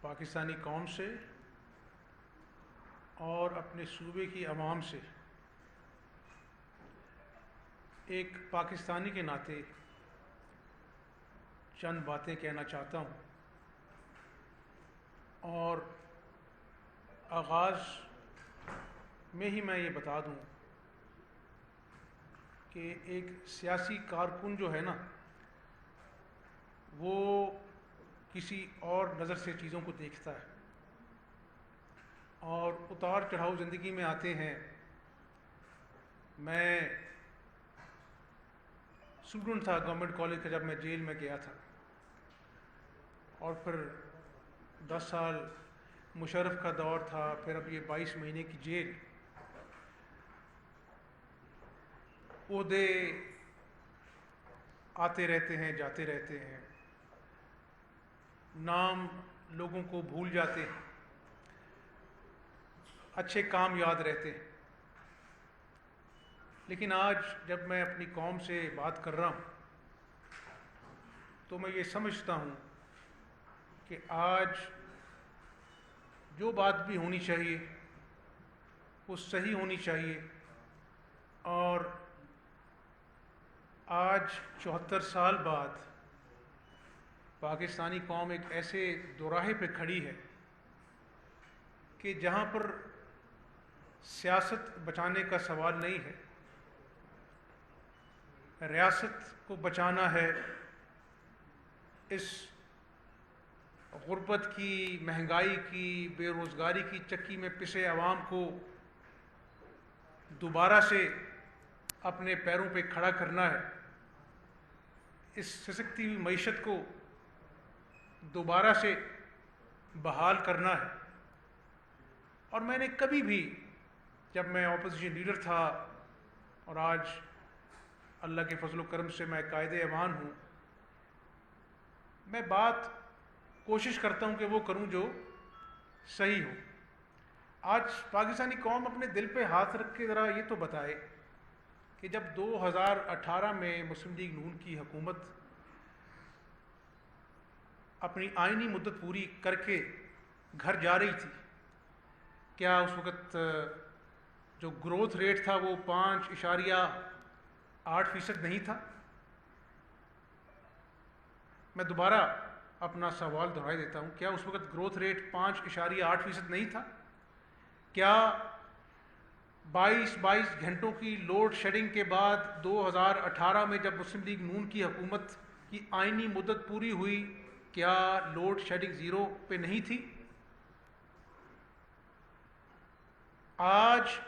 پاکستانی قوم سے اور اپنے صوبے کی عوام سے ایک پاکستانی کے ناطے چند باتیں کہنا چاہتا ہوں، اور آغاز میں ہی میں یہ بتا دوں کہ ایک سیاسی کارکن جو ہے نا، وہ کسی اور نظر سے چیزوں کو دیکھتا ہے، اور اتار چڑھاؤ زندگی میں آتے ہیں۔ میں اسٹوڈنٹ تھا گورنمنٹ کالج کا جب میں جیل میں گیا تھا، اور پھر 10 سال مشرف کا دور تھا، پھر اب یہ 22 مہینے کی جیل۔ عہدے آتے رہتے ہیں، جاتے رہتے ہیں، نام لوگوں کو بھول جاتے ہیں، اچھے کام یاد رہتے ہیں، لیکن آج جب میں اپنی قوم سے بات کر رہا ہوں تو میں یہ سمجھتا ہوں کہ آج جو بات بھی ہونی چاہیے وہ صحیح ہونی چاہیے، اور آج 74 سال بعد پاکستانی قوم ایک ایسے دوراہے پہ کھڑی ہے کہ جہاں پر سیاست بچانے کا سوال نہیں ہے، ریاست کو بچانا ہے، اس غربت کی، مہنگائی کی، بے روزگاری کی چکی میں پسے عوام کو دوبارہ سے اپنے پیروں پہ کھڑا کرنا ہے، اس سسکتی ہوئی معیشت کو دوبارہ سے بحال کرنا ہے۔ اور میں نے کبھی بھی، جب میں اپوزیشن لیڈر تھا اور آج اللہ کے فضل و کرم سے میں قائد ایوان ہوں، میں بات کوشش کرتا ہوں کہ وہ کروں جو صحیح ہو۔ آج پاکستانی قوم اپنے دل پہ ہاتھ رکھ کے ذرا یہ تو بتائے کہ جب 2018 میں مسلم لیگ نون کی حکومت اپنی آئینی مدت پوری کر کے گھر جا رہی تھی، کیا اس وقت جو گروتھ ریٹ تھا وہ 5.8% نہیں تھا؟ میں دوبارہ اپنا سوال دہرائی دیتا ہوں، کیا اس وقت گروتھ ریٹ 5.8% نہیں تھا؟ کیا 22 گھنٹوں کی لوڈ شیڈنگ کے بعد 2018 میں جب مسلم لیگ نون کی حکومت کی آئینی مدت پوری ہوئی، کیا لوڈ شیڈنگ زیرو پہ نہیں تھی؟ آج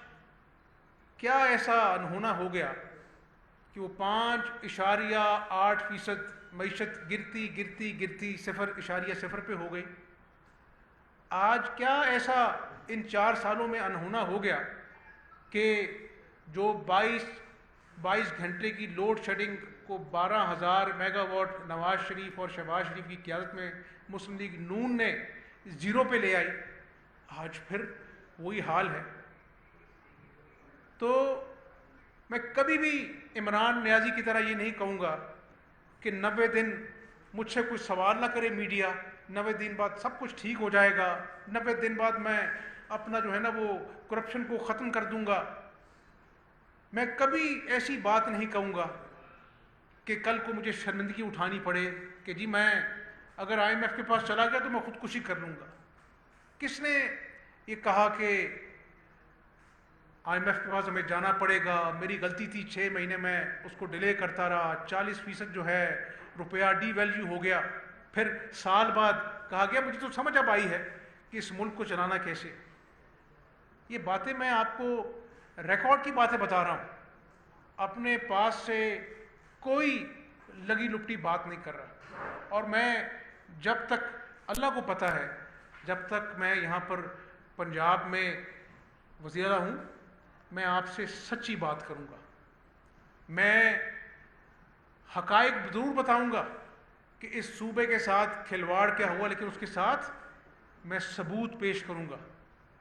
کیا ایسا انہونا ہو گیا کہ وہ 5.8% معیشت گرتی گرتی گرتی 0.0 پہ ہو گئی؟ آج کیا ایسا ان 4 سالوں میں انہونا ہو گیا کہ جو 22 گھنٹے کی لوڈ شیڈنگ کو 12,000 میگا واٹ نواز شریف اور شہباز شریف کی قیادت میں مسلم لیگ نون نے زیرو پہ لے آئی، آج پھر وہی حال ہے۔ تو میں کبھی بھی عمران نیازی کی طرح یہ نہیں کہوں گا کہ 90 دن مجھ سے کوئی سوال نہ کرے میڈیا، 90 دن بعد سب کچھ ٹھیک ہو جائے گا، 90 دن بعد میں اپنا جو ہے نا وہ کرپشن کو ختم کر دوں گا۔ میں کبھی ایسی بات نہیں کہوں گا کہ کل کو مجھے شرمندگی اٹھانی پڑے کہ جی میں اگر IMF کے پاس چلا گیا تو میں خودکشی کر لوں گا۔ کس نے یہ کہا کہ IMF کے پاس ہمیں جانا پڑے گا؟ میری غلطی تھی، 6 مہینے میں اس کو ڈیلے کرتا رہا، 40% جو ہے روپیہ ڈی ویلیو ہو گیا، پھر سال بعد کہا گیا مجھے تو سمجھ اب آئی ہے کہ اس ملک کو چلانا کیسے۔ یہ باتیں میں آپ کو ریکارڈ کی باتیں بتا رہا ہوں، اپنے پاس سے کوئی لگی لپٹی بات نہیں کر رہا۔ اور میں جب تک، اللہ کو پتہ ہے، جب تک میں یہاں پر پنجاب میں وزیر اعلیٰ ہوں، میں آپ سے سچی بات کروں گا، میں حقائق ضرور بتاؤں گا کہ اس صوبے کے ساتھ کھلواڑ کیا ہوا، لیکن اس کے ساتھ میں ثبوت پیش کروں گا،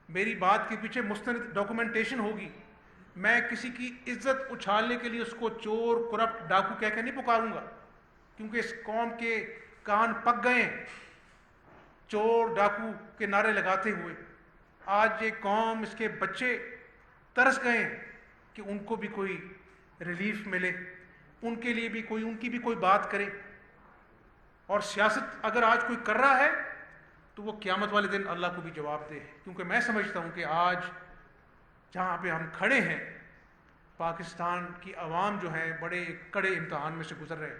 میری بات کے پیچھے مستند ڈاکومنٹیشن ہوگی۔ میں کسی کی عزت اچھالنے کے لیے اس کو چور، کرپٹ، ڈاکو کہہ کے نہیں پکاروں گا، کیونکہ اس قوم کے کان پک گئے ہیں۔ چور ڈاکو کے نعرے لگاتے ہوئے آج یہ قوم، اس کے بچے ترس گئے ہیں کہ ان کو بھی کوئی ریلیف ملے، ان کے لیے بھی کوئی، ان کی بھی کوئی بات کرے. اور سیاست اگر آج کوئی کر رہا ہے تو وہ قیامت والے دن اللہ کو بھی جواب دے. کیونکہ میں سمجھتا ہوں کہ آج جہاں پہ ہم کھڑے ہیں پاکستان کی عوام جو ہے بڑے کڑے امتحان میں سے گزر رہے ہیں.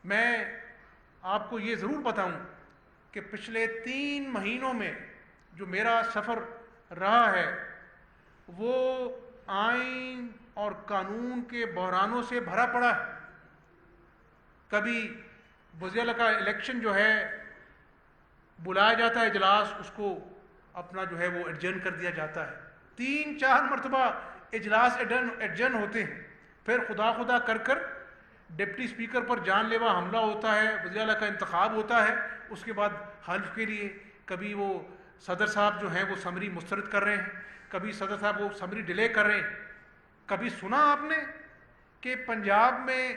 میں آپ کو یہ ضرور بتاؤں کہ پچھلے 3 مہینوں میں جو میرا سفر رہا ہے وہ آئین اور قانون کے بحرانوں سے بھرا پڑا ہے. کبھی وزیر کا الیکشن جو ہے بلایا جاتا ہے اجلاس، اس کو اپنا جو ہے وہ ایڈجرن کر دیا جاتا ہے. 3-4 مرتبہ اجلاس ایڈجرن ہوتے ہیں، پھر خدا خدا کر کر ڈپٹی اسپیکر پر جان لیوا حملہ ہوتا ہے، وزیر اعلیٰ کا انتخاب ہوتا ہے. اس کے بعد حلف کے لیے کبھی وہ صدر صاحب جو ہیں وہ سمری مسترد کر رہے ہیں، کبھی صدر صاحب وہ سمری ڈیلے کر رہے ہیں. کبھی سنا آپ نے کہ پنجاب میں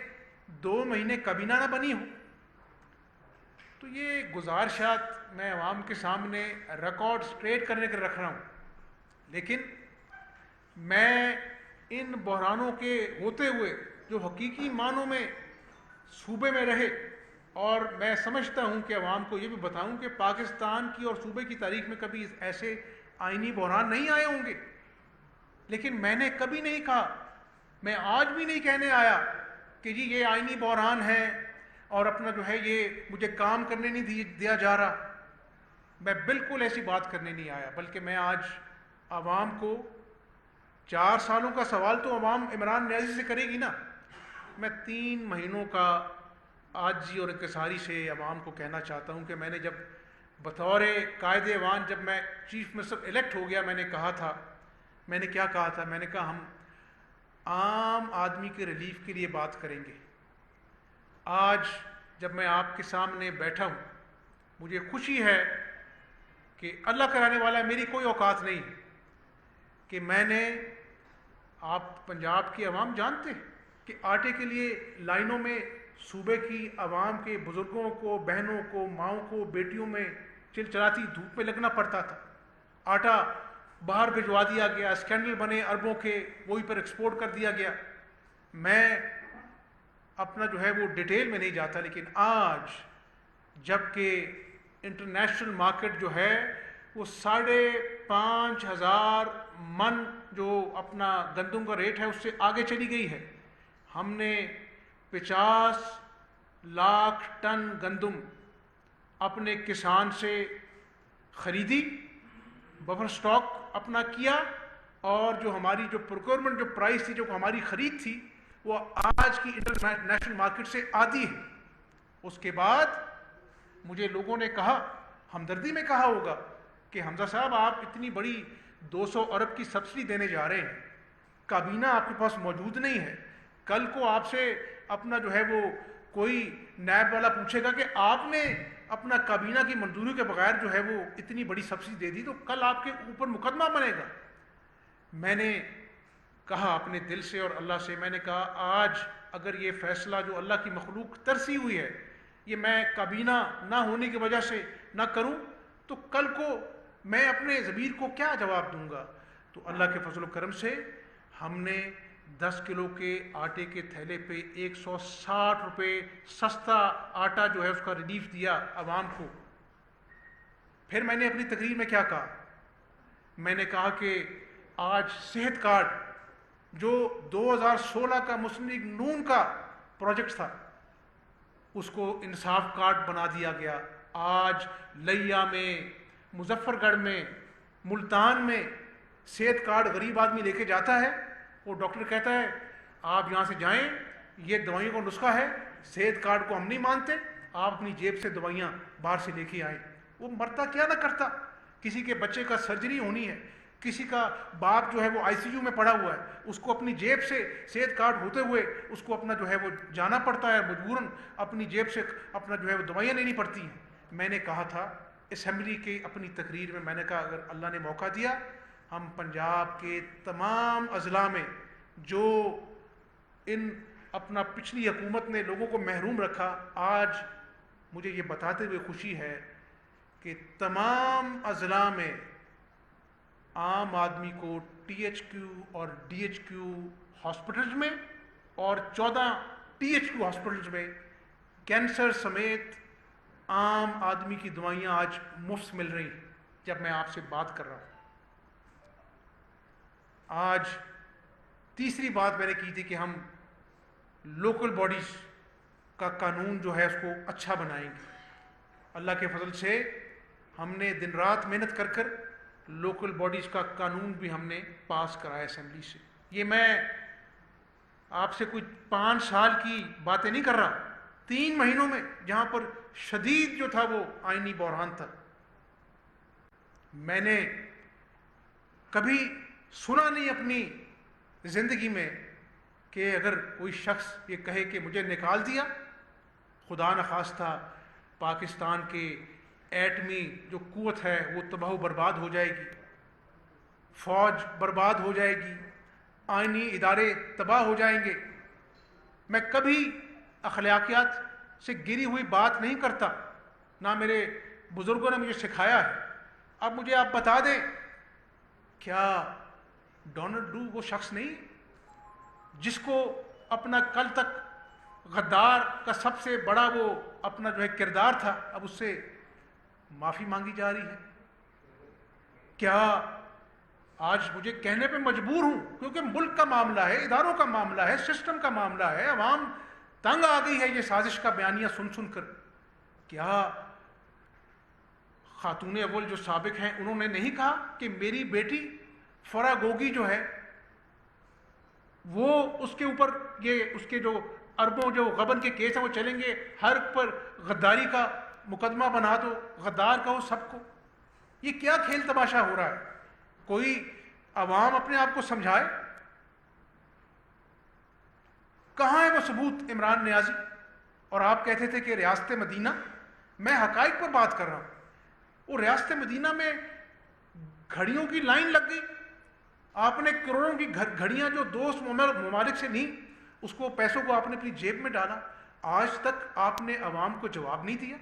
2 مہینے کابینہ نہ بنی ہو؟ تو یہ گزارشات میں عوام کے سامنے ریکارڈ اسٹریٹ کرنے کے رکھ رہا ہوں. لیکن میں ان بحرانوں کے ہوتے ہوئے جو حقیقی معنوں میں صوبے میں رہے، اور میں سمجھتا ہوں کہ عوام کو یہ بھی بتاؤں کہ پاکستان کی اور صوبے کی تاریخ میں کبھی ایسے آئینی بحران نہیں آئے ہوں گے. لیکن میں نے کبھی نہیں کہا، میں آج بھی نہیں کہنے آیا کہ جی یہ آئینی بحران ہے اور اپنا جو ہے یہ مجھے کام کرنے نہیں دیا جا رہا. میں بالکل ایسی بات کرنے نہیں آیا، بلکہ میں آج عوام کو 4 سالوں کا سوال تو عوام عمران نیازی سے کرے گی نا. میں 3 مہینوں کا عاجزی اور انکساری سے عوام کو کہنا چاہتا ہوں کہ میں نے جب بطور قائد ایوان جب میں چیف منسٹر الیکٹ ہو گیا، میں نے کہا تھا، میں نے کیا کہا تھا، میں نے کہا ہم عام آدمی کے ریلیف کے لیے بات کریں گے. آج جب میں آپ کے سامنے بیٹھا ہوں مجھے خوشی ہے کہ اللہ کرانے والا میری کوئی اوقات نہیں ہے کہ میں نے، آپ پنجاب کی عوام جانتے ہیں کہ آٹے کے لیے لائنوں میں صوبے کی عوام کے بزرگوں کو، بہنوں کو، ماؤں کو، بیٹیوں میں چلچلاتی دھوپ میں لگنا پڑتا تھا. آٹا باہر بھجوا دیا گیا، اسکینڈل بنے اربوں کے، وہی پر ایکسپورٹ کر دیا گیا. میں اپنا جو ہے وہ ڈیٹیل میں نہیں جاتا، لیکن آج جب کہ انٹرنیشنل مارکیٹ جو ہے وہ 5,500 من جو اپنا گندم کا ریٹ ہے اس سے آگے چلی گئی ہے. ہم نے 50 لاکھ ٹن گندم اپنے کسان سے خریدی، بفر سٹاک اپنا کیا، اور جو ہماری جو پروکیورمنٹ جو پرائس تھی، جو ہماری خرید تھی، وہ آج کی انٹرنیشنل مارکیٹ سے آدھی ہے. اس کے بعد مجھے لوگوں نے کہا، ہمدردی میں کہا ہوگا کہ حمزہ صاحب آپ اتنی بڑی 200 ارب کی سبسڈی دینے جا رہے ہیں، کابینہ آپ کے پاس موجود نہیں ہے، کل کو آپ سے اپنا جو ہے وہ کوئی نیب والا پوچھے گا کہ آپ نے اپنا کابینہ کی منظوری کے بغیر جو ہے وہ اتنی بڑی سبسڈی دے دی، تو کل آپ کے اوپر مقدمہ بنے گا. میں نے کہا اپنے دل سے اور اللہ سے، میں نے کہا آج اگر یہ فیصلہ جو اللہ کی مخلوق ترسی ہوئی ہے یہ میں کابینہ نہ ہونے کی وجہ سے نہ کروں تو کل کو میں اپنے ضمیر کو کیا جواب دوں گا. تو اللہ کے فضل و کرم سے ہم نے 10 کلو کے آٹے کے تھیلے پہ 160 روپے سستا آٹا جو ہے اس کا ریلیف دیا عوام کو. پھر میں نے اپنی تقریر میں کیا کہا، میں نے کہا کہ آج صحت کارڈ جو 2016 کا مسلم لیگ نون کا پروجیکٹ تھا اس کو انصاف کارڈ بنا دیا گیا. آج لیا میں، مظفر گڑھ میں، ملتان میں صحت کارڈ غریب آدمی لے کے جاتا ہے، وہ ڈاکٹر کہتا ہے آپ یہاں سے جائیں، یہ دوائیوں کا نسخہ ہے، صحت کارڈ کو ہم نہیں مانتے، آپ اپنی جیب سے دوائیاں باہر سے لے کے آئیں. وہ مرتا کیا نہ کرتا، کسی کے بچے کا سرجری ہونی ہے، کسی کا باپ جو ہے وہ ICU میں پڑا ہوا ہے، اس کو اپنی جیب سے صحت کارڈ ہوتے ہوئے اس کو اپنا جو ہے وہ جانا پڑتا ہے، مجبوراً اپنی جیب سے اپنا جو ہے وہ دوائیاں لینی پڑتی ہیں. میں نے کہا تھا اسمبلی کی اپنی تقریر میں، میں نے کہا اگر اللہ نے موقع دیا ہم پنجاب کے تمام اضلاع میں جو ان اپنا پچھلی حکومت نے لوگوں کو محروم رکھا، آج مجھے یہ بتاتے ہوئے خوشی ہے کہ تمام اضلاع میں عام آدمی کو ٹی ایچ کیو اور ڈی ایچ کیو ہاسپٹلز میں اور 14 ٹی ایچ کیو ہاسپٹلز میں کینسر سمیت عام آدمی کی دوائیاں آج مفت مل رہی ہیں جب میں آپ سے بات کر رہا ہوں۔ آج تیسری بات میں نے کی تھی کہ ہم لوکل باڈیز کا قانون جو ہے اس کو اچھا بنائیں گے۔ اللہ کے فضل سے ہم نے دن رات محنت کر کر لوکل باڈیز کا قانون بھی ہم نے پاس کرایا اسمبلی سے۔ یہ میں آپ سے کوئی 5 سال کی باتیں نہیں کر رہا، 3 مہینوں میں جہاں پر شدید جو تھا وہ آئینی بحران تھا، میں نے کبھی سنا نہیں اپنی زندگی میں کہ اگر کوئی شخص یہ کہے کہ مجھے نکال دیا، خدا نخواستہ پاکستان کے ایٹمی جو قوت ہے وہ تباہ و برباد ہو جائے گی، فوج برباد ہو جائے گی، آئینی ادارے تباہ ہو جائیں گے۔ میں کبھی اخلاقیات سے گری ہوئی بات نہیں کرتا، نہ میرے بزرگوں نے مجھے سکھایا ہے۔ اب مجھے آپ بتا دیں، کیا ڈونلڈ ڈو وہ شخص نہیں جس کو اپنا کل تک غدار کا سب سے بڑا وہ اپنا جو ہے کردار تھا، اب اس سے معافی مانگی جا رہی ہے؟ کیا آج مجھے کہنے پہ مجبور ہوں کیونکہ ملک کا معاملہ ہے، اداروں کا معاملہ ہے، سسٹم کا معاملہ ہے، عوام تنگ آ گئی ہے یہ سازش کا بیانیہ سن سن کر، کیا خاتون اول جو سابق ہیں انہوں نے نہیں کہا کہ میری بیٹی فرا گوگی جو ہے وہ اس کے اوپر یہ اس کے جو اربوں جو غبن کے کیس ہیں وہ چلیں گے، ہر پر غداری کا مقدمہ بنا دو، غدار کہو سب کو؟ یہ کیا کھیل تماشا ہو رہا ہے؟ کوئی عوام اپنے آپ کو سمجھائے۔ کہاں ہے وہ ثبوت عمران نیازی؟ اور آپ کہتے تھے کہ ریاست مدینہ، میں حقائق پر بات کر رہا ہوں، وہ ریاست مدینہ میں گھڑیوں کی لائن لگ گئی، آپ نے کروڑوں کی گھڑیاں جو دوست ممالک سے نہیں، اس کو پیسوں کو آپ نے اپنی جیب میں ڈالا، آج تک آپ نے عوام کو جواب نہیں دیا۔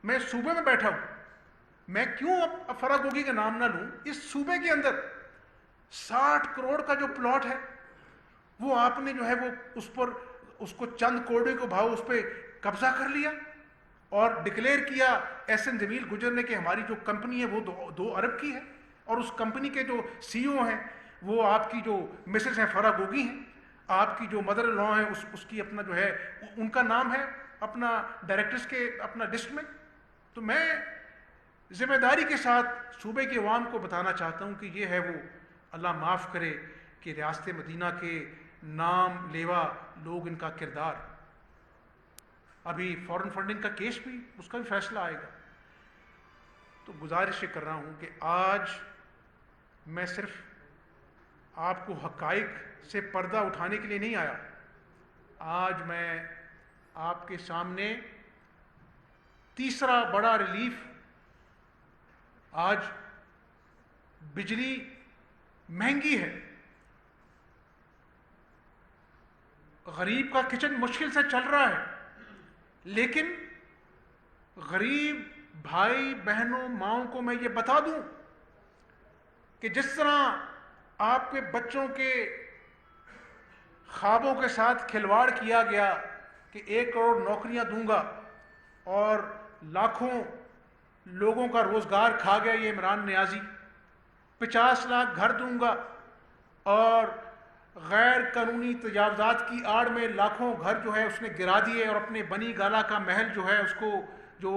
میں صوبے میں بیٹھا ہوں، میں کیوں اب فرا گوگی کا نام نہ لوں، اس صوبے کے اندر 60 کروڑ کا جو پلاٹ ہے وہ آپ نے جو ہے وہ اس کو چند کوڑے کو بھاؤ اس پہ قبضہ کر لیا اور ڈکلیئر کیا ایس این جمیل گجر نے کہ ہماری جو کمپنی ہے وہ 2 ارب کی ہے، اور اس کمپنی کے جو سی او ہیں وہ آپ کی جو مسز ہیں فرا گوگی ہیں، آپ کی جو مدر لا ہیں اس کی اپنا جو ہے ان کا نام ہے اپنا ڈائریکٹرز کے اپنا لسٹ میں۔ تو میں ذمہ داری کے ساتھ صوبے کے عوام کو بتانا چاہتا ہوں کہ یہ ہے وہ، اللہ معاف کرے کہ ریاست مدینہ کے نام لیوا لوگ، ان کا کردار۔ ابھی فورن فنڈنگ کا کیس بھی، اس کا بھی فیصلہ آئے گا۔ تو گزارش یہ کر رہا ہوں کہ آج میں صرف آپ کو حقائق سے پردہ اٹھانے کے لیے نہیں آیا، آج میں آپ کے سامنے تیسرا بڑا ریلیف، آج بجلی مہنگی ہے، غریب کا کچن مشکل سے چل رہا ہے، لیکن غریب بھائی بہنوں ماؤں کو میں یہ بتا دوں کہ جس طرح آپ کے بچوں کے خوابوں کے ساتھ کھلواڑ کیا گیا کہ 1 کروڑ نوکریاں دوں گا اور لاکھوں لوگوں کا روزگار کھا گیا یہ عمران نیازی، 50 لاکھ گھر دوں گا، اور غیر قانونی تجاوزات کی آڑ میں لاکھوں گھر جو ہے اس نے گرا دیے، اور اپنے بنی گالا کا محل جو ہے اس کو جو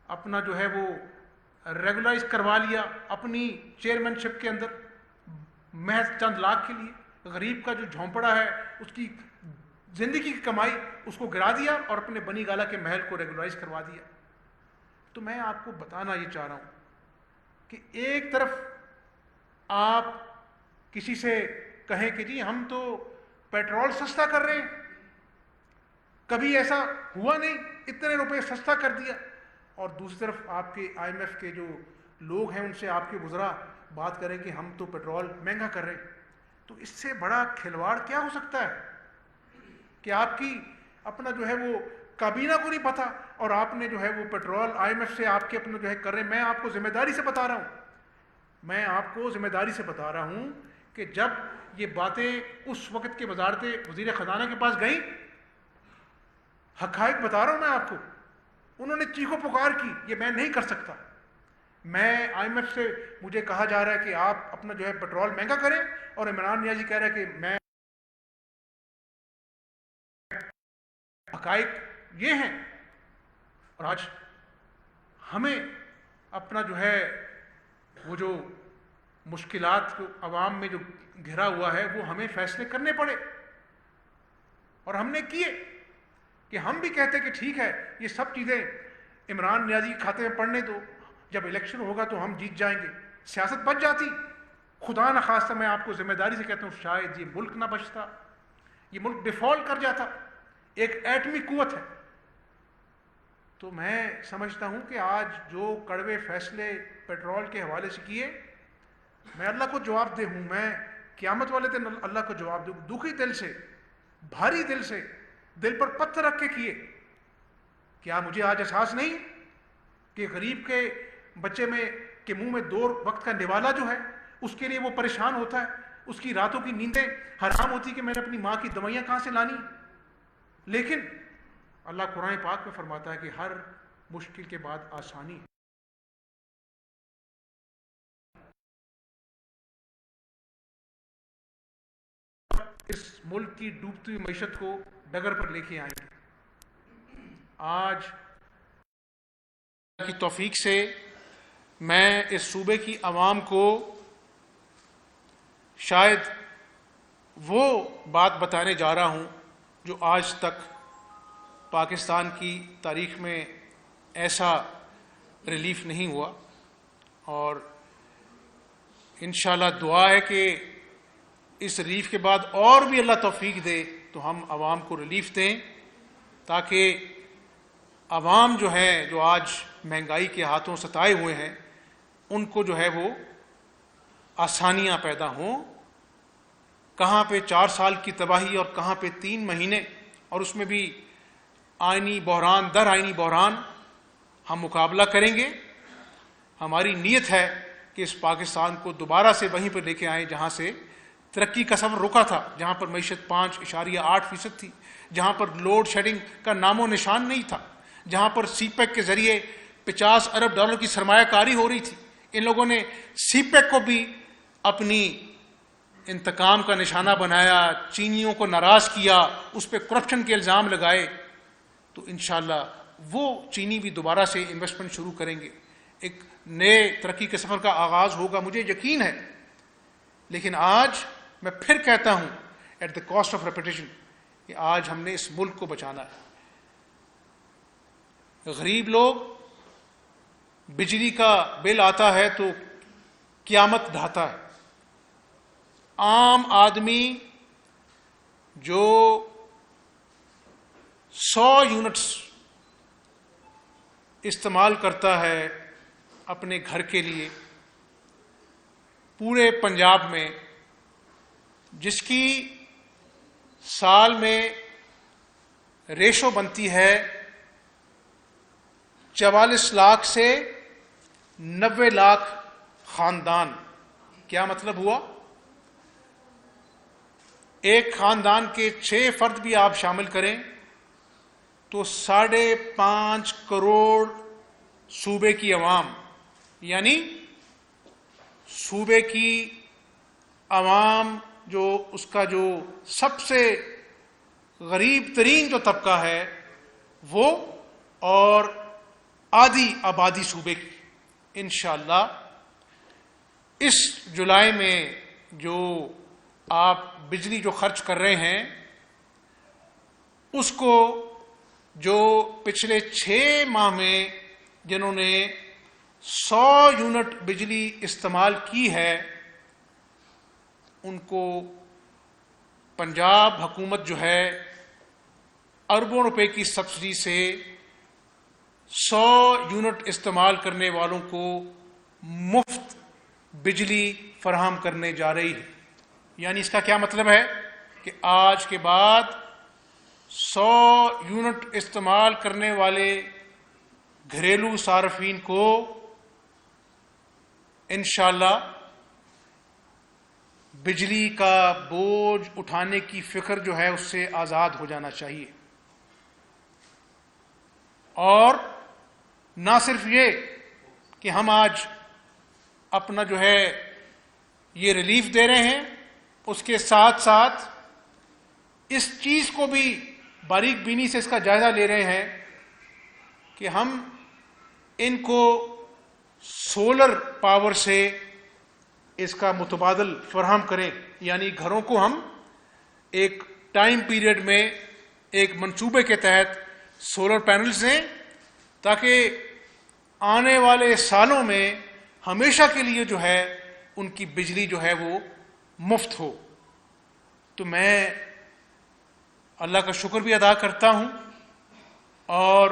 اپنا جو ہے وہ ریگولائز کروا لیا اپنی چیئرمین شپ کے اندر محض چند لاکھ کے لیے۔ غریب کا جو جھونپڑا ہے اس کی زندگی کی کمائی اس کو گرا دیا اور اپنے بنی گالا کے محل کو ریگولائز کروا دیا۔ تو میں آپ کو بتانا یہ چاہ رہا ہوں کہ ایک طرف آپ کسی سے کہیں کہ جی ہم تو پیٹرول سستا کر رہے ہیں، کبھی ایسا ہوا نہیں، اتنے روپے سستا کر دیا، اور دوسری طرف آپ کے آئی ایم ایف کے جو لوگ ہیں ان سے آپ کے وزراء بات کریں کہ ہم تو پیٹرول مہنگا کر رہے ہیں۔ تو اس سے بڑا کھلواڑ کیا ہو سکتا ہے کہ آپ کی اپنا جو ہے وہ کابینہ کو نہیں پتہ، اور آپ نے جو ہے وہ پیٹرول IMF سے آپ کے اپنا جو ہے کر رہے ہیں۔ میں آپ کو ذمہ داری سے بتا رہا ہوں، میں آپ کو ذمہ داری سے بتا رہا ہوں کہ جب یہ باتیں اس وقت کے وزارت وزیر خزانہ کے پاس گئیں، حقائق بتا رہا ہوں میں آپ کو، انہوں نے چیخو پکار کی یہ میں نہیں کر سکتا۔ میں IMF سے مجھے کہا جا رہا ہے کہ آپ اپنا جو ہے پیٹرول مہنگا کریں، اور عمران نیازی کہہ رہا ہے کہ میں، حقائق یہ ہیں۔ اور آج ہمیں اپنا جو ہے وہ جو مشکلات کو عوام میں جو گھرا ہوا ہے وہ ہمیں فیصلے کرنے پڑے، اور ہم نے کیے کہ ہم بھی کہتے کہ ٹھیک ہے یہ سب چیزیں عمران نیازی کے کھاتے میں پڑنے دو، جب الیکشن ہوگا تو ہم جیت جائیں گے، سیاست بچ جاتی۔ خدا نخواستہ میں آپ کو ذمہ داری سے کہتا ہوں شاید یہ ملک نہ بچتا، یہ ملک ڈیفالٹ کر جاتا۔ ایک ایٹمی قوت ہے۔ تو میں سمجھتا ہوں کہ آج جو کڑوے فیصلے پیٹرول کے حوالے سے کیے، میں اللہ کو جواب دہ ہوں، میں قیامت والے دن اللہ کو جواب دوں، دکھی دل سے، بھاری دل سے، دل پر پتھر رکھ کے کیے۔ کیا مجھے آج احساس نہیں کہ غریب کے بچے میں کے منہ میں 2 وقت کا نوالا جو ہے اس کے لیے وہ پریشان ہوتا ہے، اس کی راتوں کی نیندیں حرام ہوتی کہ میں نے اپنی ماں کی دوائیاں کہاں سے لانی۔ لیکن اللہ قرآن پاک میں فرماتا ہے کہ ہر مشکل کے بعد آسانی ہے۔ اس ملک کی ڈوبتی ہوئی معیشت کو ڈگر پر لے کے آئیں گے۔ آج کی توفیق سے میں اس صوبے کی عوام کو شاید وہ بات بتانے جا رہا ہوں جو آج تک پاکستان کی تاریخ میں ایسا ریلیف نہیں ہوا، اور انشاءاللہ دعا ہے کہ اس ریلیف کے بعد اور بھی اللہ توفیق دے تو ہم عوام کو ریلیف دیں، تاکہ عوام جو ہے جو آج مہنگائی کے ہاتھوں ستائے ہوئے ہیں ان کو جو ہے وہ آسانیاں پیدا ہوں۔ کہاں پہ 4 سال کی تباہی اور کہاں پہ 3 مہینے، اور اس میں بھی آئینی بحران در آئینی بحران ہم مقابلہ کریں گے۔ ہماری نیت ہے کہ اس پاکستان کو دوبارہ سے وہیں پر لے کے آئیں جہاں سے ترقی کا سفر رکا تھا، جہاں پر معیشت 5.8% تھی، جہاں پر لوڈ شیڈنگ کا نام و نشان نہیں تھا، جہاں پر سی پیک کے ذریعے $50 ارب کی سرمایہ کاری ہو رہی تھی۔ ان لوگوں نے سی پیک کو بھی اپنی انتقام کا نشانہ بنایا، چینیوں کو ناراض کیا، اس پہ کرپشن کے الزام لگائے۔ تو انشاءاللہ وہ چینی بھی دوبارہ سے انویسٹمنٹ شروع کریں گے، ایک نئے ترقی کے سفر کا آغاز ہوگا، مجھے یقین ہے۔ لیکن آج میں پھر کہتا ہوں at the cost of repetition کہ آج ہم نے اس ملک کو بچانا ہے۔ غریب لوگ، بجلی کا بل آتا ہے تو قیامت ڈھاتا ہے۔ عام آدمی جو 100 یونٹس استعمال کرتا ہے اپنے گھر کے لیے پورے پنجاب میں، جس کی سال میں ریشو بنتی ہے 44 لاکھ سے 90 لاکھ خاندان۔ کیا مطلب ہوا؟ ایک خاندان کے 6 فرد بھی آپ شامل کریں تو 5.5 کروڑ صوبے کی عوام، یعنی صوبے کی عوام جو اس کا جو سب سے غریب ترین جو طبقہ ہے وہ، اور آدھی آبادی صوبے کی، انشاءاللہ اس جولائی میں جو آپ بجلی جو خرچ کر رہے ہیں اس کو جو پچھلے 6 ماہ میں جنہوں نے 100 یونٹ بجلی استعمال کی ہے ان کو پنجاب حکومت جو ہے اربوں روپے کی سبسڈی سے 100 یونٹ استعمال کرنے والوں کو مفت بجلی فراہم کرنے جا رہی ہے۔ یعنی اس کا کیا مطلب ہے کہ آج کے بعد 100 یونٹ استعمال کرنے والے گھریلو صارفین کو انشاءاللہ بجلی کا بوجھ اٹھانے کی فکر جو ہے اس سے آزاد ہو جانا چاہیے. اور نہ صرف یہ کہ ہم آج اپنا جو ہے یہ ریلیف دے رہے ہیں، اس کے ساتھ ساتھ اس چیز کو بھی باریک بینی سے اس کا جائزہ لے رہے ہیں کہ ہم ان کو سولر پاور سے اس کا متبادل فراہم کریں. یعنی گھروں کو ہم ایک ٹائم پیریڈ میں ایک منصوبے کے تحت سولر پینلز دیں تاکہ آنے والے سالوں میں ہمیشہ کے لیے جو ہے ان کی بجلی جو ہے وہ مفت ہو. تو میں اللہ کا شکر بھی ادا کرتا ہوں، اور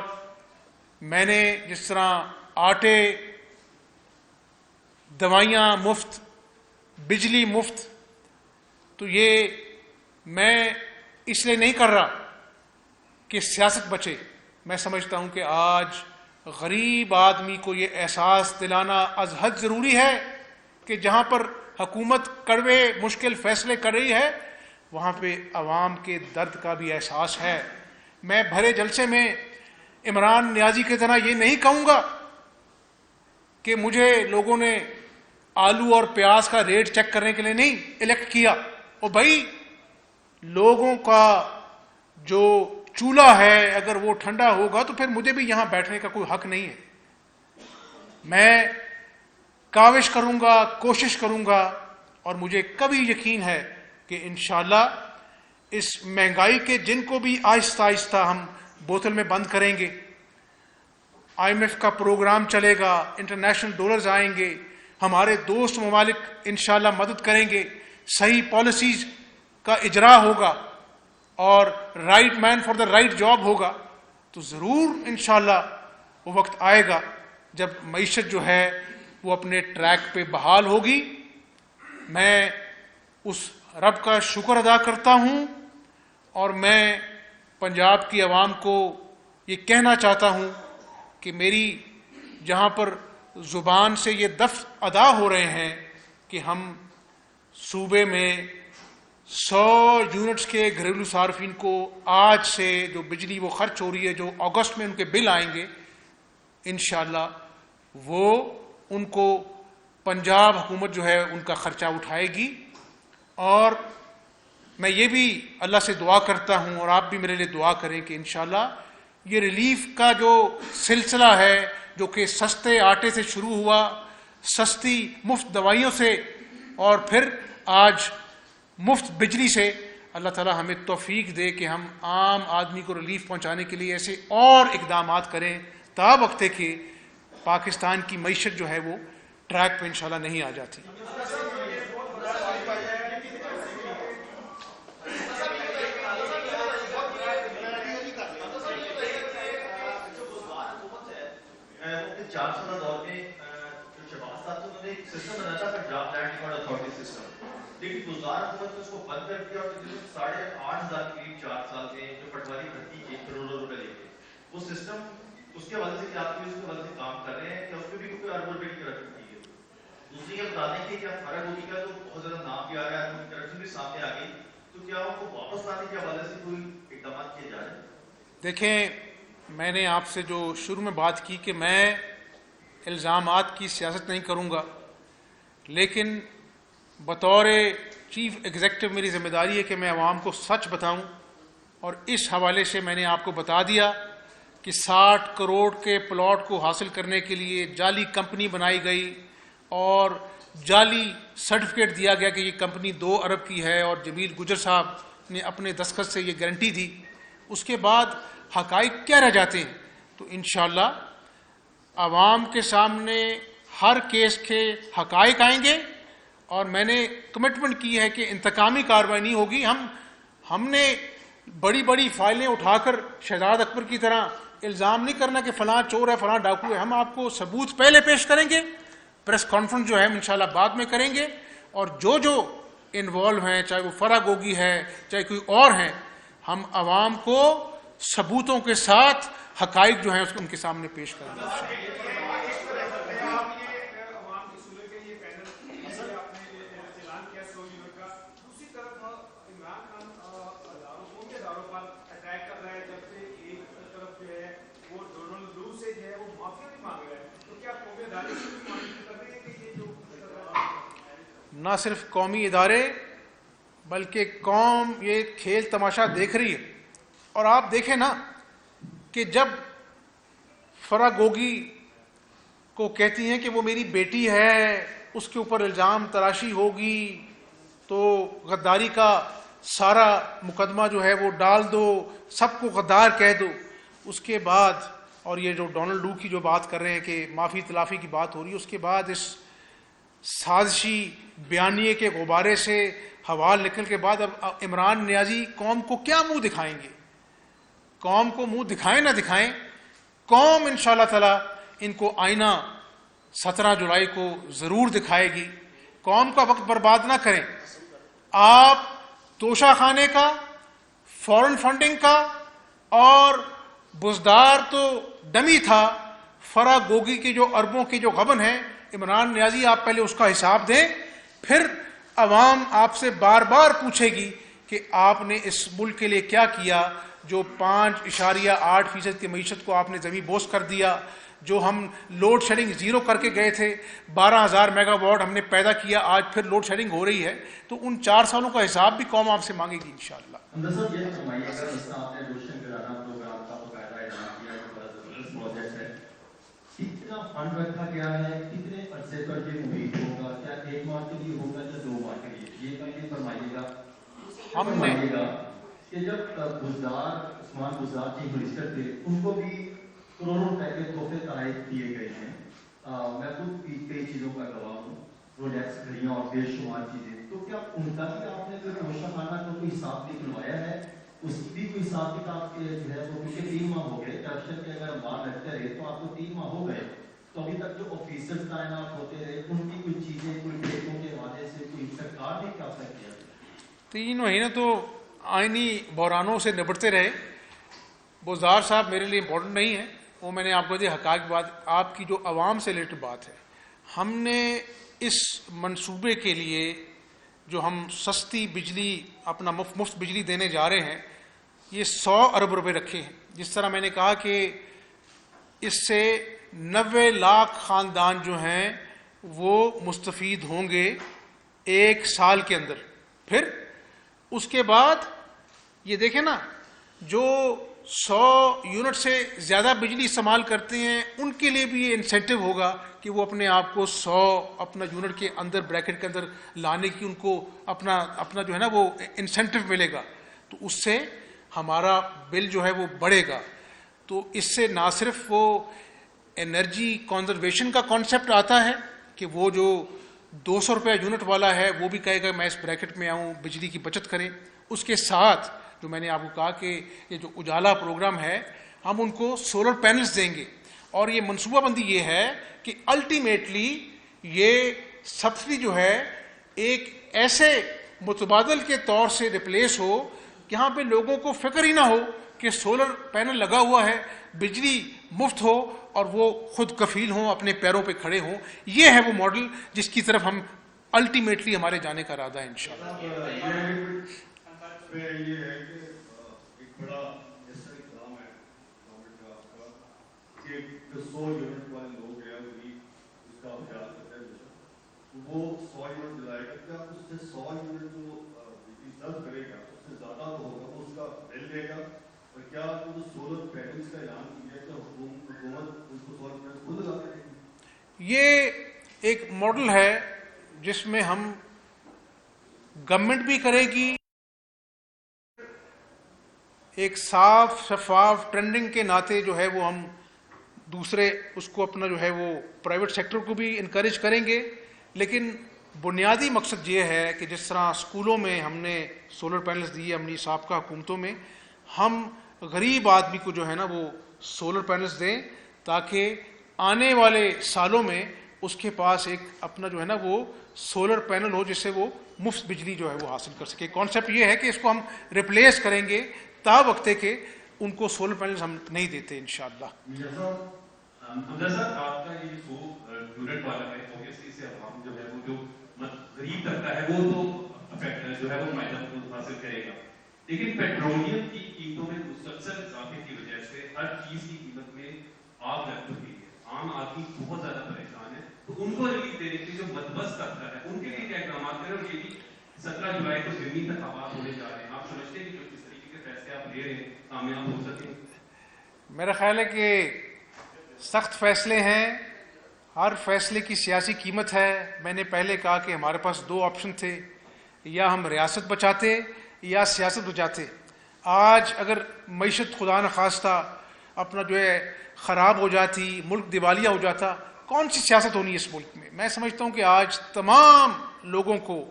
میں نے جس طرح آٹے، دوائیاں مفت، بجلی مفت، تو یہ میں اس لیے نہیں کر رہا کہ سیاست بچے. میں سمجھتا ہوں کہ آج غریب آدمی کو یہ احساس دلانا از حد ضروری ہے کہ جہاں پر حکومت کڑوے مشکل فیصلے کر رہی ہے وہاں پہ عوام کے درد کا بھی احساس ہے. میں بھرے جلسے میں عمران نیازی کی طرح یہ نہیں کہوں گا کہ مجھے لوگوں نے آلو اور پیاز کا ریٹ چیک کرنے کے لیے نہیں الیکٹ کیا. اور بھائی لوگوں کا جو چولہا ہے اگر وہ ٹھنڈا ہوگا تو پھر مجھے بھی یہاں بیٹھنے کا کوئی حق نہیں ہے. میں کاوش کروں گا، کوشش کروں گا، اور مجھے کبھی یقین ہے کہ انشاءاللہ اس مہنگائی کے جن کو بھی آہستہ آہستہ ہم بوتل میں بند کریں گے. IMF کا پروگرام چلے گا، انٹرنیشنل ڈالرز آئیں گے، ہمارے دوست ممالک انشاءاللہ مدد کریں گے، صحیح پالیسیز کا اجرا ہوگا اور right man for the right job ہوگا، تو ضرور انشاءاللہ وہ وقت آئے گا جب معیشت جو ہے وہ اپنے ٹریک پہ بحال ہوگی. میں اس رب کا شکر ادا کرتا ہوں، اور میں پنجاب کی عوام کو یہ کہنا چاہتا ہوں کہ میری جہاں پر زبان سے یہ دفع ادا ہو رہے ہیں کہ ہم صوبے میں 100 یونٹس کے گھریلو صارفین کو آج سے جو بجلی وہ خرچ ہو رہی ہے، جو اگست میں ان کے بل آئیں گے، انشاءاللہ وہ ان کو پنجاب حکومت جو ہے ان کا خرچہ اٹھائے گی. اور میں یہ بھی اللہ سے دعا کرتا ہوں، اور آپ بھی میرے لیے دعا کریں کہ انشاءاللہ یہ ریلیف کا جو سلسلہ ہے جو کہ سستے آٹے سے شروع ہوا، سستی مفت دوائیوں سے، اور پھر آج مفت بجلی سے، اللہ تعالی ہمیں توفیق دے کہ ہم عام آدمی کو ریلیف پہنچانے کے لیے ایسے اور اقدامات کریں تا وقت کہ پاکستان کی معیشت جو ہے وہ ٹریک پہ انشاءاللہ نہیں آ جاتی. چار سالہ دور میں جو شہباز صاحب انہوں نے ایک سسٹم بنایا تھا draft land record authority system, لیکن گزار حکومت نے اس کو بند کر دیا، اور 8,500 کے قریب 4 سال میں جو پٹواری بھرتی کی کروڑوں روپے لے کے وہ سسٹم، اس کے حوالے سے کیا آپ اس کے حوالے سے کام کر رہے ہیں کہ اس میں بھی کوئی اربوں روپے کی رقم کی ہے؟ دوسری یہ بتا دیں کہ کیا فرق ہوگی کا تو بہت زیادہ نام بھی آ رہا ہے، کرپشن بھی سامنے آ گئی، تو کیا ان کو واپس لانے کے حوالے سے کوئی اقدامات کیے جا رہے ہیں؟ دیکھیں، میں نے آپ سے جو شروع میں بات کی کہ میں الزامات کی سیاست نہیں کروں گا، لیکن بطور چیف ایگزیکٹو میری ذمہ داری ہے کہ میں عوام کو سچ بتاؤں. اور اس حوالے سے میں نے آپ کو بتا دیا کہ 60 کروڑ کے پلاٹ کو حاصل کرنے کے لیے جعلی کمپنی بنائی گئی اور جعلی سرٹیفکیٹ دیا گیا کہ یہ کمپنی 2 ارب کی ہے، اور جمیل گجر صاحب نے اپنے دستخط سے یہ گارنٹی دی. اس کے بعد حقائق کیا رہ جاتے ہیں؟ تو انشاءاللہ عوام کے سامنے ہر کیس کے حقائق آئیں گے، اور میں نے کمٹمنٹ کی ہے کہ انتقامی کارروائی نہیں ہوگی. ہم نے بڑی بڑی فائلیں اٹھا کر شہزاد اکبر کی طرح الزام نہیں کرنا کہ فلاں چور ہے، فلاں ڈاکو ہے. ہم آپ کو ثبوت پہلے پیش کریں گے، پریس کانفرنس جو ہے ہم انشاءاللہ بعد میں کریں گے، اور جو انوالو ہیں، چاہے وہ فرح گوگی ہے، چاہے کوئی اور ہیں، ہم عوام کو ثبوتوں کے ساتھ حقائق جو ہیں اس کو ان کے سامنے پیش کریں گے. نہ صرف قومی ادارے بلکہ قوم یہ کھیل تماشا دیکھ رہی ہے. اور آپ دیکھیں نا کہ جب فرا گوگی کو کہتی ہیں کہ وہ میری بیٹی ہے, اس کے اوپر الزام تراشی ہوگی تو غداری کا سارا مقدمہ جو ہے وہ ڈال دو, سب کو غدار کہہ دو. اس کے بعد اور یہ جو ڈونلڈ لو کی جو بات کر رہے ہیں کہ معافی تلافی کی بات ہو رہی ہے, اس کے بعد اس سازشی بیانیے کے غبارے سے حوال نکل کے بعد اب عمران نیازی قوم کو کیا منہ دکھائیں گے؟ قوم کو منہ دکھائیں نہ دکھائیں, قوم انشاءاللہ تعالی ان کو آئینہ 17 جولائی کو ضرور دکھائے گی. قوم کا وقت برباد نہ کریں. آپ توشہ خانے کا, فورن فنڈنگ کا, اور بزدار تو ڈمی تھا, فرا گوگی کی جو اربوں کی جو غبن ہے, عمران نیازی آپ پہلے اس کا حساب دیں, پھر عوام آپ سے بار بار پوچھے گی کہ آپ نے اس ملک کے لیے کیا کیا. جو 5.8% کی معیشت کو آپ نے زمین بوس کر دیا, جو ہم لوڈ شیڈنگ زیرو کر کے گئے تھے, 12,000 میگا واٹ ہم نے پیدا کیا, آج پھر لوڈ شیڈنگ ہو رہی ہے, تو ان 4 سالوں کا حساب بھی قوم آپ سے مانگے گی انشاءاللہ. کتنا فنڈ رکھا گیا ہے, کتنے عرصے پر یہ محیط ہوگا, کیا 1 ماہ کے لیے ہوگا یا 2 ماہ کے لیے, یہ پہلے فرمائیے گا. ہم نے کہ جب بزدار عثمان بزدار چیف منسٹر تھے, ان کو بھی کروڑوں روپے کے تحفے تحائف کیے گئے ہیں. میں خود کئی چیزوں کا گواہ ہوں, پروجیکٹس گھڑیاں اور بے شمار چیزیں. تو کیا ان کا بھی آپ نے توشہ خانہ کا کوئی حساب نکلوایا ہے؟ اس کی بھی کوئی حساب کتاب کے جو ہے وہ, کیونکہ 3 ماہ ہو گئے کرپشن کے, اگر بات رکھتے رہے تو آپ کو 3 ماہ ہو گئے, تو ابھی تک جو آفیسرز تعینات ہوتے رہے ان کی کوئی چیزیں, کوئی ٹیکوں کے حوالے سے کوئی سرکار نے کیا کیا؟ 3 مہینے تو آئینی بحرانوں سے نبٹتے رہے. بزدار صاحب میرے لیے امپورٹنٹ نہیں ہے, وہ میں نے آپ کو دی حقائق بات. آپ کی جو عوام سے ریلیٹڈ بات ہے, ہم نے اس منصوبے کے لیے جو ہم سستی بجلی اپنا مفت بجلی دینے جا رہے ہیں, یہ 100 ارب روپے رکھے ہیں. جس طرح میں نے کہا کہ اس سے 90 لاکھ خاندان جو ہیں وہ مستفید ہوں گے 1 سال کے اندر. پھر اس کے بعد یہ دیکھیں نا, جو 100 یونٹ سے زیادہ بجلی استعمال کرتے ہیں ان کے لیے بھی یہ انسینٹو ہوگا کہ وہ اپنے آپ کو 100 اپنا یونٹ کے اندر بریکٹ کے اندر لانے کی ان کو اپنا جو ہے نا وہ انسینٹو ملے گا. تو اس سے ہمارا بل جو ہے وہ بڑھے گا. تو اس سے نہ صرف وہ انرجی کنزرویشن کا کانسیپٹ آتا ہے کہ وہ جو 200 روپے یونٹ والا ہے وہ بھی کہے گا میں اس بریکٹ میں آؤں, بجلی کی بچت کریں. اس کے ساتھ جو میں نے آپ کو کہا کہ یہ جو اجالا پروگرام ہے, ہم ان کو سولر پینلز دیں گے. اور یہ منصوبہ بندی یہ ہے کہ الٹیمیٹلی یہ سبسڈی جو ہے ایک ایسے متبادل کے طور سے ریپلیس ہو جہاں پہ لوگوں کو فکر ہی نہ ہو کہ سولر پینل لگا ہوا ہے, بجلی مفت ہو اور وہ خود کفیل ہوں, اپنے پیروں پہ کھڑے ہوں. یہ ہے وہ ماڈل جس کی طرف ہم الٹیمیٹلی ہمارے جانے کا ارادہ ہے انشاءاللہ. یہ ہے کہ ایک بڑا ایسا اقدام ہے گورنمنٹ کا آپ کا کہ جو 100 یونٹ والے لوگ ہیں وہی اس کا خیال کرتے ہیں, وہ 100 یونٹ دلائے گا. کیا اس سے 100 یونٹ جو بجلی سرو کرے گا اس سے زیادہ تو ہوگا, وہ اس کا بل دے گا. اور کیا جو سولر پینلز کا اعلان کیا کہ حکومت اس کو سولر پینلز خود لگا کرے گی؟ یہ ایک ماڈل ہے جس میں ہم گورنمنٹ بھی کرے گی, ایک صاف شفاف ٹرینڈنگ کے ناطے جو ہے وہ ہم دوسرے اس کو اپنا جو ہے وہ پرائیویٹ سیکٹر کو بھی انکریج کریں گے. لیکن بنیادی مقصد یہ ہے کہ جس طرح اسکولوں میں ہم نے سولر پینلز دیے اپنی سابقہ حکومتوں میں, ہم غریب آدمی کو جو ہے نا وہ سولر پینلز دیں تاکہ آنے والے سالوں میں اس کے پاس ایک اپنا جو ہے نا وہ سولر پینل ہو جس سے وہ مفت بجلی جو ہے وہ حاصل کر سکے. کانسیپٹ یہ ہے کہ اس کو ہم ریپلیس کریں گے تا وقت ہے کہ ان کو سولر پینلز ہم نہیں دیتے انشاءاللہ. حمزہ صاحب آپ کا یہ 100 یونٹ والا ہے، اوبیسلی سے عوام جو ہے وہ جو غریب طبقہ ہے وہ تو جو ہے وہ فائدہ حاصل کرے گا، لیکن پیٹرولیم کی قیمتوں میں مسلسل اضافے کی وجہ سے ہر چیز کی قیمت میں آگ لگ چکی ہے، عام آدمی بہت زیادہ پریشان ہے. تو ان کو ریلیف دینے کے لیے جو مدبس طبقہ ہے ان کے لیے کیا اقدامات کریں؟ اور یہ بھی 17 جولائی کو ضمنی انتخابات ہونے جا رہے ہیں، آپ سمجھتے ہیں کہ جو اس طریقے کے فیصلے آپ لے رہے ہیں کامیاب ہو سکیں؟ میرا خیال ہے کہ سخت فیصلے ہیں، ہر فیصلے کی سیاسی قیمت ہے. میں نے پہلے کہا کہ ہمارے پاس 2 آپشن تھے، یا ہم ریاست بچاتے یا سیاست بچاتے. آج اگر معیشت خدا نخواستہ اپنا جو ہے خراب ہو جاتی، ملک دیوالیہ ہو جاتا، کون سی سیاست ہونی ہے اس ملک میں؟ میں سمجھتا ہوں کہ آج تمام لوگوں کو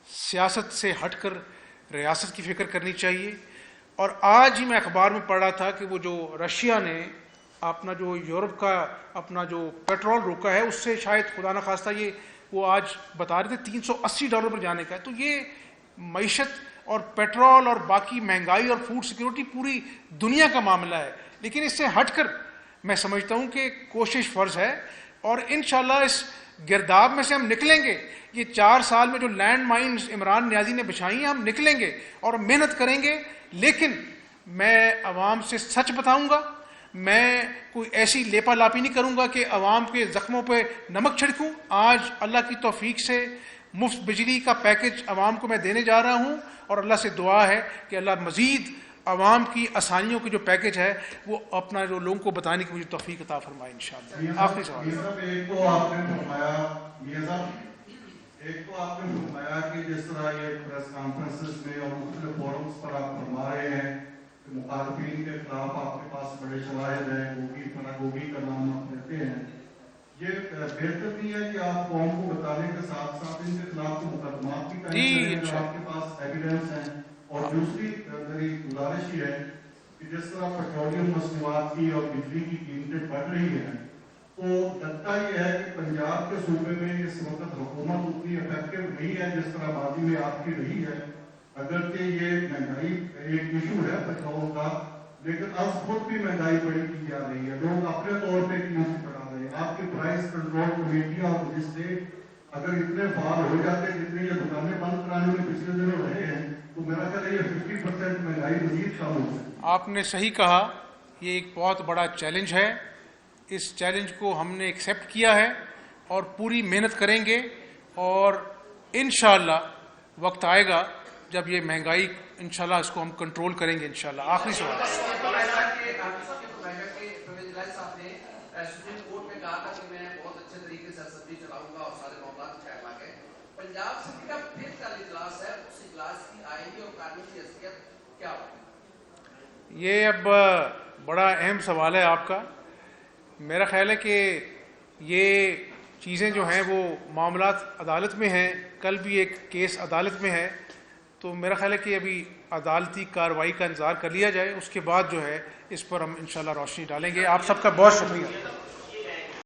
سیاست سے ہٹ کر ریاست کی فکر کرنی چاہیے. اور آج ہی میں اخبار میں پڑھ رہا تھا کہ وہ جو رشیا نے اپنا جو یورپ کا اپنا جو پیٹرول روکا ہے، اس سے شاید خدا نخواستہ یہ وہ آج بتا رہے تھے $380 پر جانے کا ہے. تو یہ معیشت اور پیٹرول اور باقی مہنگائی اور فوڈ سیکیورٹی پوری دنیا کا معاملہ ہے، لیکن اس سے ہٹ کر میں سمجھتا ہوں کہ کوشش فرض ہے، اور انشاءاللہ اس گرداب میں سے ہم نکلیں گے. یہ 4 سال میں جو لینڈ مائنز عمران نیازی نے بچھائی ہیں، ہم نکلیں گے اور محنت کریں گے. لیکن میں عوام سے سچ بتاؤں گا، میں کوئی ایسی لیپا لاپی نہیں کروں گا کہ عوام کے زخموں پہ نمک چھڑکوں. آج اللہ کی توفیق سے مفت بجلی کا پیکج عوام کو میں دینے جا رہا ہوں، اور اللہ سے دعا ہے کہ اللہ مزید عوام کی آسانیوں کی جو پیکج ہے وہ اپنا جو لوگوں کو بتانے کی مجھے توفیق عطا فرمائے انشاءاللہ. آخری سوال. ایک تو آپ نے فرمایا کہ جس طرح یہ پریس کانفرنسز میں اور مختلف فورمز پر آپ فرما رہے ہیں کہ مخالفین کے خلاف آپ کے پاس بڑے شواہد ہیں، گوگی کا نام آپ لیتے ہیں. یہ بہتر نہیں ہے کہ آپ قوم کو بتانے کے ساتھ ساتھ ان کے خلاف تو مقدمات بھی قائم کریں آپ کے پاس ایویڈنس ہیں؟ اور دوسری میری گزارش یہ ہے کہ جس طرح پیٹرولیم مصنوعات کی اور بجلی کی قیمتیں بڑھ رہی ہیں، تو لگتا یہ ہے کہ پنجاب کے صوبے میں اس وقت حکومت اتنی افیکٹو نہیں ہے جس طرح ماضی میں آپ کی رہی ہے. اگرچہ یہ مہنگائی ایک ایشو ہے پیٹرول کا، لیکن اب خود بھی مہنگائی بڑی کی جا رہی ہے، لوگ اپنے طور پہ قیمت بڑھا رہے ہیں. آپ کی پرائس کنٹرول کمیٹیاں اور مجسٹریٹ اگر اتنے فعال ہو جاتے جتنے یہ دکانیں بند کرانے میں پچھلے دنوں رہے ہیں، تو میرا خیال ہے یہ 50% مہنگائی مزید کم ہو سکتی. آپ نے صحیح کہا، یہ ایک بہت بڑا چیلنج ہے. اس چیلنج کو ہم نے ایکسیپٹ کیا ہے اور پوری محنت کریں گے، اور انشاءاللہ وقت آئے گا جب یہ مہنگائی انشاءاللہ اس کو ہم کنٹرول کریں گے انشاءاللہ. آخری سوال. یہ اب بڑا اہم سوال ہے آپ کا. میرا خیال ہے کہ یہ چیزیں جو ہیں وہ معاملات عدالت میں ہیں، کل بھی ایک کیس عدالت میں ہے، تو میرا خیال ہے کہ ابھی عدالتی کارروائی کا انتظار کر لیا جائے، اس کے بعد جو ہے اس پر ہم انشاءاللہ روشنی ڈالیں گے. آپ سب کا بہت شکریہ.